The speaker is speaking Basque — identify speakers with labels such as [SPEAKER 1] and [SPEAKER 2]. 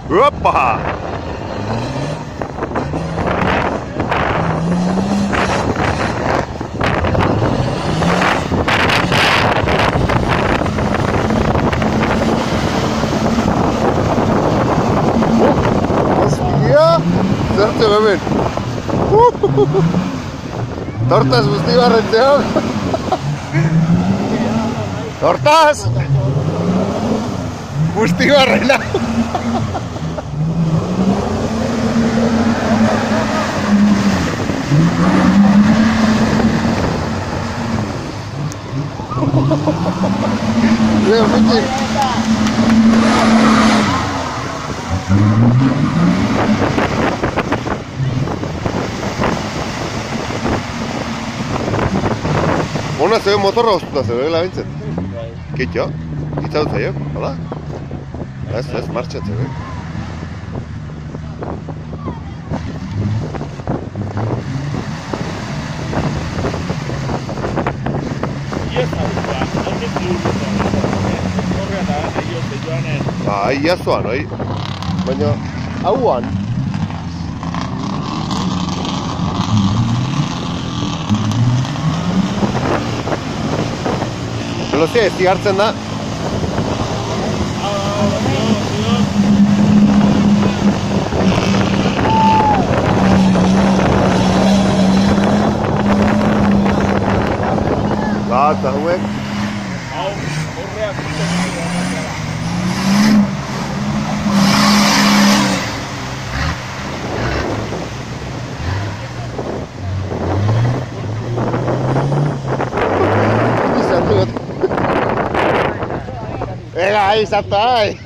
[SPEAKER 1] Opa! Hostia! Zertzen hemen! Tortaz guzti barretzean! Tortaz! Guzti barrena! Leo, Michi! Ona zebe motorra oztuta zebeela bintzen. Kitxo? Itzaut zaio, hala? Ez, martxa zebe. Ia zoan, oi? Baina, hauan. Velozia ez hartzen da. Eta hauek. Venga, ahí, salta ahí.